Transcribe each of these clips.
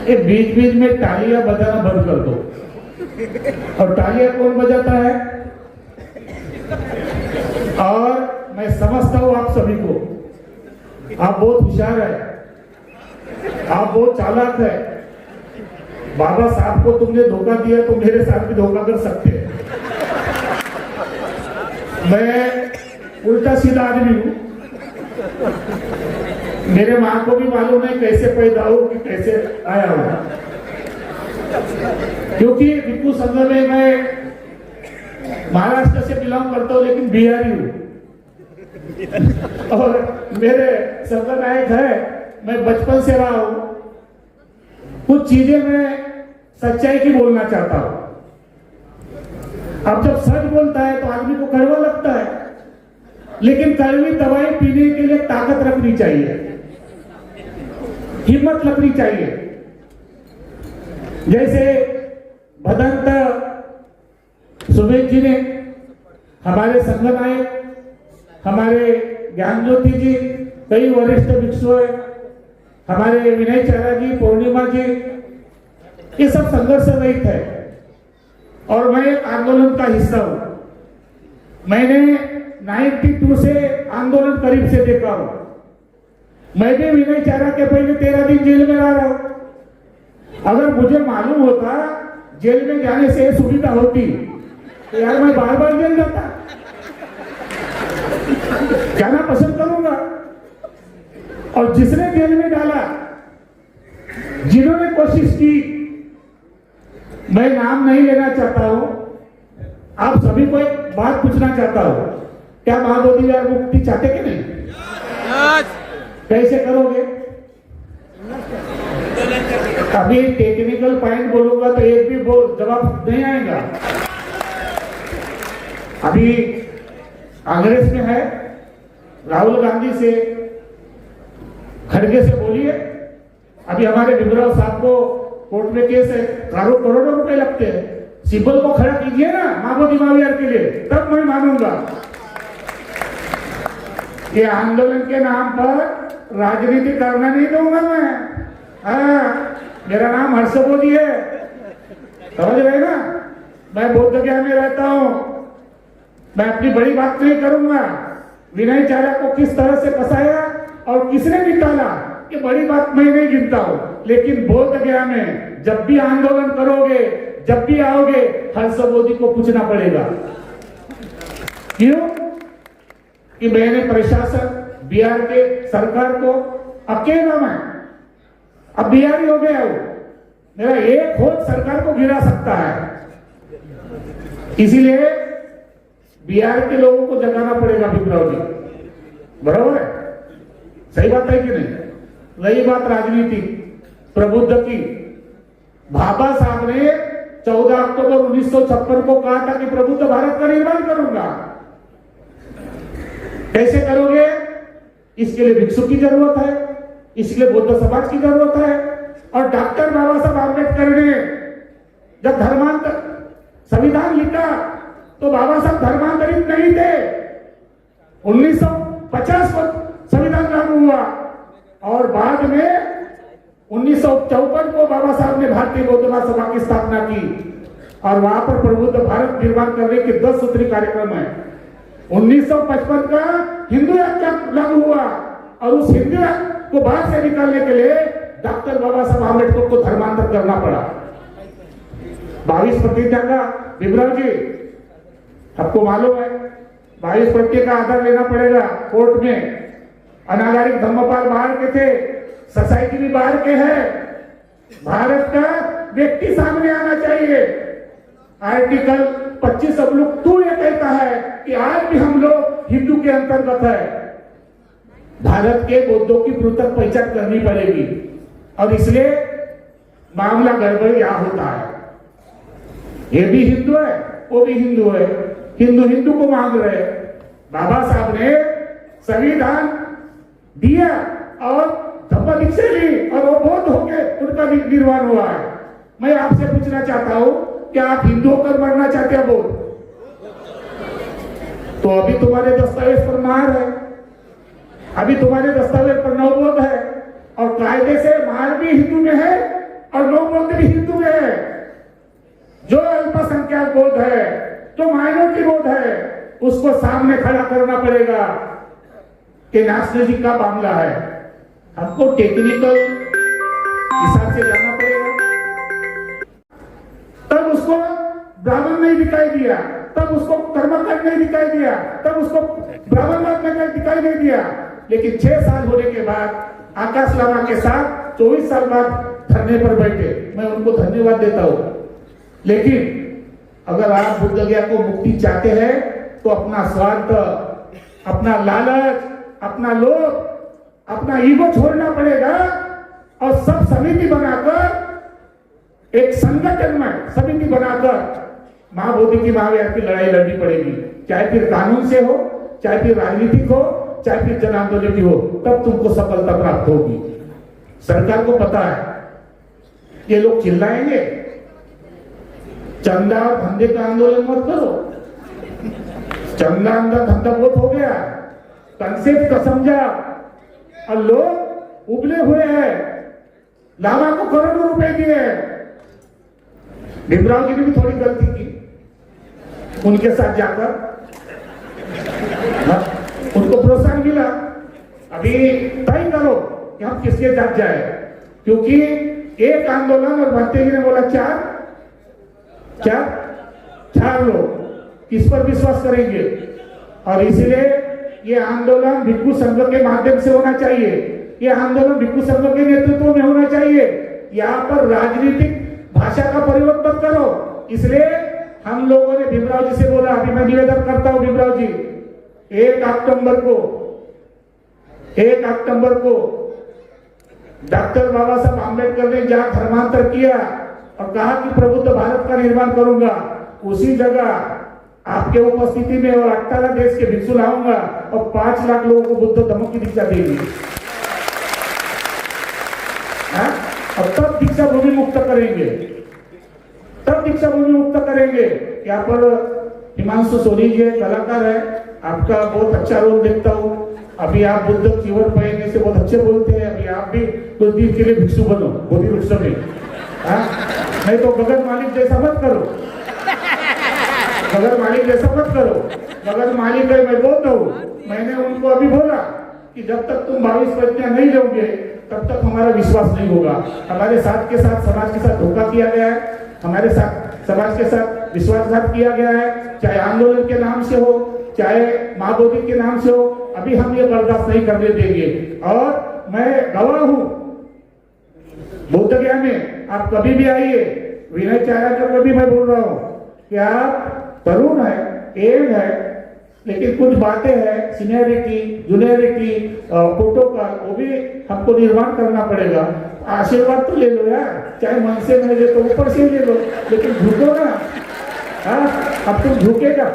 ये बीच बीच में तालियां बजाना बंद कर दो। और तालियां कौन बजाता है? और मैं समझता हूं आप सभी को, आप बहुत होशियार है, आप बहुत चालाक है। बाबा साहब को तुमने धोखा दिया तो मेरे साथ भी धोखा कर सकते हैं। मैं उल्टा सीधा आदमी हूं। मेरे माँ को भी मालूम है कैसे पैदा हो कि कैसे आया हूं, क्योंकि भिक्खू संघ में मैं महाराष्ट्र से बिलोंग करता हूं लेकिन बिहारी हूं। और मेरे संघ नायक है, मैं बचपन से रहा हूं। कुछ चीजें मैं सच्चाई की बोलना चाहता हूं। अब जब सच बोलता है तो आदमी को कड़वा लगता है, लेकिन कड़वी दवाई पीने के लिए ताकत रखनी चाहिए, हिम्मत रखनी चाहिए। जैसे भदंत सुमेश जी ने, हमारे संघ नायक, हमारे ज्ञान ज्योति जी, कई वरिष्ठ भिक्षु है, हमारे विनय चारा जी, पूर्णिमा जी, ये सब संघर्ष रहित है और मैं एक आंदोलन का हिस्सा हूं। मैंने 92 से आंदोलन करीब से देखा हूं। मैं भी विनय चारा के पहले 13 दिन जेल में रहा हूं। अगर मुझे मालूम होता जेल में जाने से सुविधा होती तो यार मैं बार बार जेल जाता, जाना पसंद करूंगा। और जिसने जेल में डाला, जिन्होंने कोशिश की, मैं नाम नहीं लेना चाहता हूं, आप सभी को एक बात पूछना चाहता हूं, क्या महाबोधि यार मुक्ति चाहते कि नहीं? कैसे करोगे? अभी टेक्निकल पॉइंट बोलूंगा तो एक भी जवाब नहीं आएगा। अभी कांग्रेस में है, राहुल गांधी से, खड़गे से बोलिए। अभी हमारे भीमराव साहब को कोर्ट में केस है, करोड़ों रुपए लगते हैं। सिब्बल को खड़ा कीजिए ना महाबोधि महावीर के लिए, तब मैं मानूंगा। ये आंदोलन के नाम पर राजनीति करना नहीं दूंगा मैं। मेरा नाम हर्षबोधि है, समझ रहे ना? मैं बौद्ध ज्ञान में रहता हूं। मैं अपनी बड़ी बात नहीं करूंगा। विनय चारा को किस तरह से फंसाया और किसने निकाला, ये बड़ी बात मैं नहीं गिनता हूं। लेकिन बौद्ध गया में जब भी आंदोलन करोगे, जब भी आओगे, हर्षबोधि को पूछना पड़ेगा। क्यों? कि मैंने प्रशासन, बिहार के सरकार को अकेला मैं, अब बिहारी हो गया हूं, मेरा एक वोट सरकार को गिरा सकता है। इसीलिए बिहार के लोगों को जगाना पड़ेगा भीमराव जी, बराबर है? सही बात है कि नहीं? रही बात राजनीति प्रबुद्ध की, बाबा साहब ने 14 अक्टूबर 1956 को कहा था कि प्रबुद्ध भारत का निर्माण करूंगा। कैसे करोगे? इसके लिए भिक्षु की जरूरत है, इसलिए बौद्ध समाज की जरूरत है। और डॉक्टर बाबा साहब आम्बेडकर ने जब धर्मांतर संविधान लिखा तो बाबा साहब धर्मांतरित नहीं थे। 1950 को संविधान लागू हुआ और बाद में 1954 को बाबा साहब ने भारतीय बौद्ध महासभा की स्थापना की और वहां पर प्रबुद्ध भारत निर्माण करने के 10 सूत्री कार्यक्रम है। 1955 का हिंदू एक्ट लागू हुआ और उस हिंदू एक्ट को बाहर से निकालने के लिए डॉक्टर बाबा साहब आम्बेडकर को धर्मांतर करना पड़ा। 22 प्रतिज्ञा का भीमराव जी आपको मालूम है, 22 प्रतिज्ञा का आधार लेना पड़ेगा कोर्ट में। अनागारिक धम्मपाल बाहर के थे, सोसाइटी भी बाहर के हैं। भारत का व्यक्ति सामने आना चाहिए। आर्टिकल 25(2) ये कहता है कि आज भी हम लोग हिंदू के अंतर्गत है। भारत के बौद्धों की पृथक पहचान करनी पड़ेगी और इसलिए मामला गड़बड़ यहां होता है। ये भी हिंदू है, वो भी हिंदू है, हिंदू हिंदू को मांग रहे। बाबा साहब ने संविधान दिया और धम्म दीक्षा ली और वो बौद्ध होके उनका निर्माण हुआ है। मैं आपसे पूछना चाहता हूं, क्या आप हिंदू होकर मरना चाहते हैं बौद्ध? तो अभी तुम्हारे दस्तावेज पर मार है, अभी तुम्हारे दस्तावेज पर नवबोध है और कायदे से मार भी हिंदू में है और लोग बोलते भी हिंदू में है। जो अल्पसंख्यक बोध है, जो माइनॉरिटी बोध है, उसको सामने खड़ा करना पड़ेगा कि नेशनलिज्म का मामला है। हमको टेक्निकल हिसाब से जाना पड़ेगा। तब उसको ब्राह्मण नहीं दिखाई दिया, तब उसको कर्मकांड नहीं दिखाई दिया, तब उसको ब्राह्मणवाद में दिखाई नहीं दिया। लेकिन 6 साल होने के बाद आकाश लामा के साथ 24 साल बाद धरने पर बैठे, मैं उनको धन्यवाद देता हूं। लेकिन अगर आप बुद्ध गया को मुक्ति चाहते हैं तो अपना स्वार्थ, अपना लालच, अपना लोभ, अपना ईगो छोड़ना पड़ेगा और सब समिति बनाकर, एक संगठन में समिति बनाकर महाबोधि की महावीर की लड़ाई लड़नी पड़ेगी। चाहे फिर कानून से हो, चाहे फिर राजनीतिक हो, चाहे फिर जन आंदोलन की हो, तब तुमको सफलता प्राप्त होगी। सरकार को पता है ये लोग चिल्लाएंगे, चंदा और धंधे का आंदोलन मत करो। चंदा अंदर धंधा बहुत हो गया, कंसेप्ट का समझा, और लोग उबले हुए हैं। लामा को करोड़ों रुपए दिए। भीमराव जी ने भी थोड़ी गलती की, उनके साथ जाकर उनको प्रोत्साहन मिला। अभी तय करो कि हम किसके साथ जाए, क्योंकि एक आंदोलन और भट्टे जी ने बोला 4 लोग किस पर विश्वास करेंगे। और इसलिए ये आंदोलन भिक्षु संघ के माध्यम से होना चाहिए, ये आंदोलन भिक्षु संघ के नेतृत्व में होना चाहिए। यहाँ पर राजनीतिक भाषा का प्रयोग मत करो। इसलिए हम लोगों ने भीमराव जी से बोला, अभी मैं निवेदन करता हूं भीमराव जी, 1 अक्टूबर को डॉक्टर बाबा साहब आम्बेडकर ने जहां धर्मांतर किया और कहा कि प्रबुद्ध भारत का निर्माण करूंगा, उसी जगह आपके उपस्थिति में और 18 देश के भिक्षु लाऊंगा और 5 लाख लोगों को बुद्ध धम्म की दीक्षा देंगे। और तब दीक्षा भूमि मुक्त करेंगे, तब दीक्षा भूमि मुक्त करेंगे। यहाँ पर हिमांशु सोनी जी कलाकार है, आपका बहुत अच्छा रोल देखता हूँ। अभी आप बुद्ध चीवर पहनने से बहुत अच्छे बोलते हैं। अभी आप भी कुछ दिन के लिए भिक्षु बनो बोधि वृक्ष में, नहीं तो गगन मालिक जैसा मत करो, गगन मालिक जैसा मत करो। गगन मालिक है, मैं बोलता हूँ, मैंने उनको अभी बोला कि जब तक तुम 22 प्रतिज्ञा नहीं लोगे तब तक हमारा विश्वास नहीं होगा। हमारे साथ के साथ समाज के साथ धोखा किया गया है, हमारे साथ समाज के साथ विश्वासघात किया गया है, चाहे आंदोलन के नाम से हो, चाहे महाबोधि के नाम से हो। अभी हम ये बर्दाश्त नहीं करने देंगे। और मैं गवाह हूं बुद्ध गया में, आप कभी भी आइए, विनय चाराकर को भी मैं बोल रहा हूं कि आप तरुण है, एज है, लेकिन कुछ बातें हैं, सीनियरिटी, जूनियरिटी, प्रोटोकॉल, वो भी हमको निर्माण करना पड़ेगा। आशीर्वाद तो ले लो यार, चाहे मन से नहीं ले तो ऊपर से ले लो, लेकिन झुको ना। अब तुम झुकेगा,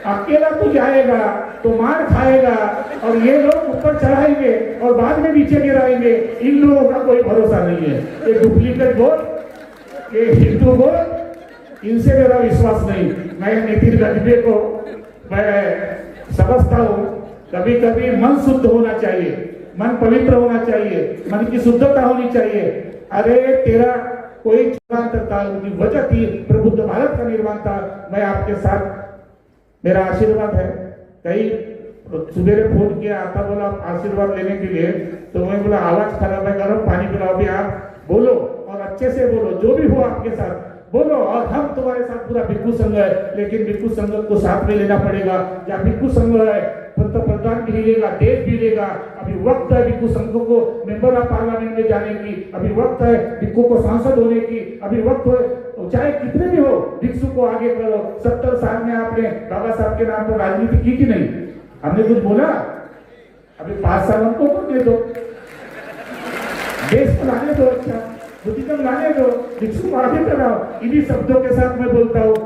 अकेला तू जाएगा तो मार खाएगा, और ये लोग ऊपर चढ़ाएंगे और बाद में नीचे गिराएंगे। इन लोगों का कोई भरोसा नहीं है। ये डुप्लीकेट वोट, ये हिंदू वोट, इनसे मेरा विश्वास नहीं। मैं नितिन गजबे को मैं समझता हूँ, कभी कभी मन शुद्ध होना चाहिए, मन पवित्र होना चाहिए, मन की शुद्धता होनी चाहिए। अरे तेरा कोई उनकी वजह थी, प्रबुद्ध भारत का निर्माण था। मैं आपके साथ, मेरा आशीर्वाद है। कई सुबेरे फोन किया, आता बोला आशीर्वाद लेने के लिए, तो मैं बोला आवाज खराब है, गर्म पानी पिलाओ। भी आप बोलो और अच्छे से बोलो, जो भी हो आपके साथ बोलो। और हम तुम्हारे साथ पूरा भिक्षु संघ है, लेकिन भिक्षु संघ को साथ में लेना पड़ेगा। जहाँ भिक्षु संघ है, पंतप्रधान भी लेगा, देश भी लेगा। अभी वक्त है भिक्षु संघ को मेंबर ऑफ पार्लियामेंट में जाने की, अभी वक्त है भिक्षु को सांसद होने की, अभी वक्त है। चाहे कितने भी हो, भिक्षु को आगे करो। 70 साल में आपने बाबा साहब के नाम पर राजनीति की कि नहीं? हमने कुछ बोला? अभी 5 साल हमको दे दो, देश को लाने दो, अच्छा बुद्धिज्म लाने दो, भिक्षु को आगे कराओ। इन्हीं शब्दों के साथ मैं बोलता हूँ,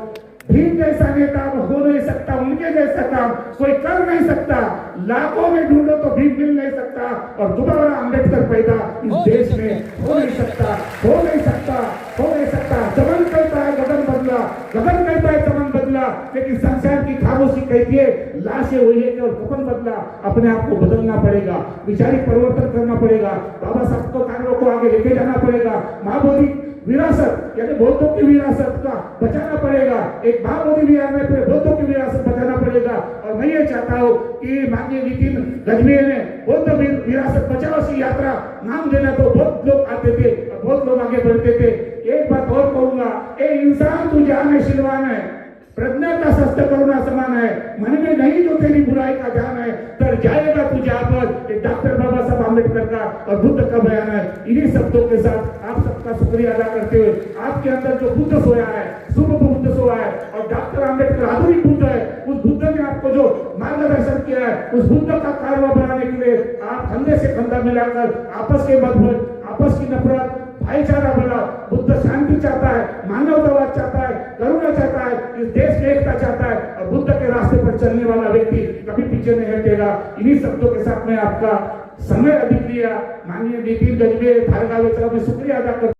भीम जैसा नेता हो नहीं सकता, उनके जैसा काम कोई कर नहीं सकता। लाखों में ढूंढो तो भीम मिल नहीं सकता, और दोबारा अम्बेडकर पैदा इस देश में हो नहीं सकता, हो नहीं सकता, हो नहीं सकता। चमन कहता है गगन बदला, गगन कहता है चमन बदला, लेकिन संसार की खामोशी कहती है लाश है वही है कि और कफन बदला, अपने आप को बदलना पड़ेगा, विचारिक परिवर्तन करना पड़ेगा, बाबा साहब को कार्यों को आगे लेके जाना पड़ेगा, महाबोधि विरासत यानी बौद्धों की विरासत का बचाना पड़ेगा, एक महाबोधि विहार में फिर बौद्धों की विरासत बचाना पड़ेगा। और मैं ये चाहता हूँ कि माननीय नितिन गजभिये ने बौद्ध विरासत बचाओ सी यात्रा नाम देना तो बहुत लोग आते थे और बहुत लोग आगे बढ़ते थे। एक बात और कहूंगा, ए इंसान तू जान है शिलवान है, प्रज्ञा का शस्त्र करुणा समान है, मन में नहीं जो तेरी बुराई का ध्यान है, तर जाएगा तू जहाँ पर। डॉक्टर बाबा साहब आम्बेडकर का और बुद्ध का बयान है। इन्हीं शब्दों के साथ आप सबका शुक्रिया अदा करते हुए, आपके अंदर जो बुद्ध सोया है, शुभ बुद्ध सोया है और डॉक्टर आम्बेडकर आधुनिक बुद्ध है, उस बुद्ध ने आपको जो मार्गदर्शन किया है, उस बुद्ध का कारवा बनाने के लिए आप कंधे से कंधा मिलाकर आपस के मतभेद, आपस की नफरत, भाईचारा बनाओ। बुद्ध शांति चाहता है, मानवतावाद चाहता है, करुणा चाहता है, इस देश की एकता चाहता है और बुद्ध के रास्ते पर चलने वाला व्यक्ति कभी पीछे नहीं हटेगा। इन्हीं शब्दों के साथ में आपका समय अधिक लिया माननीय नितिन गजभिये, भार्गव में शुक्रिया अदा करता हूं।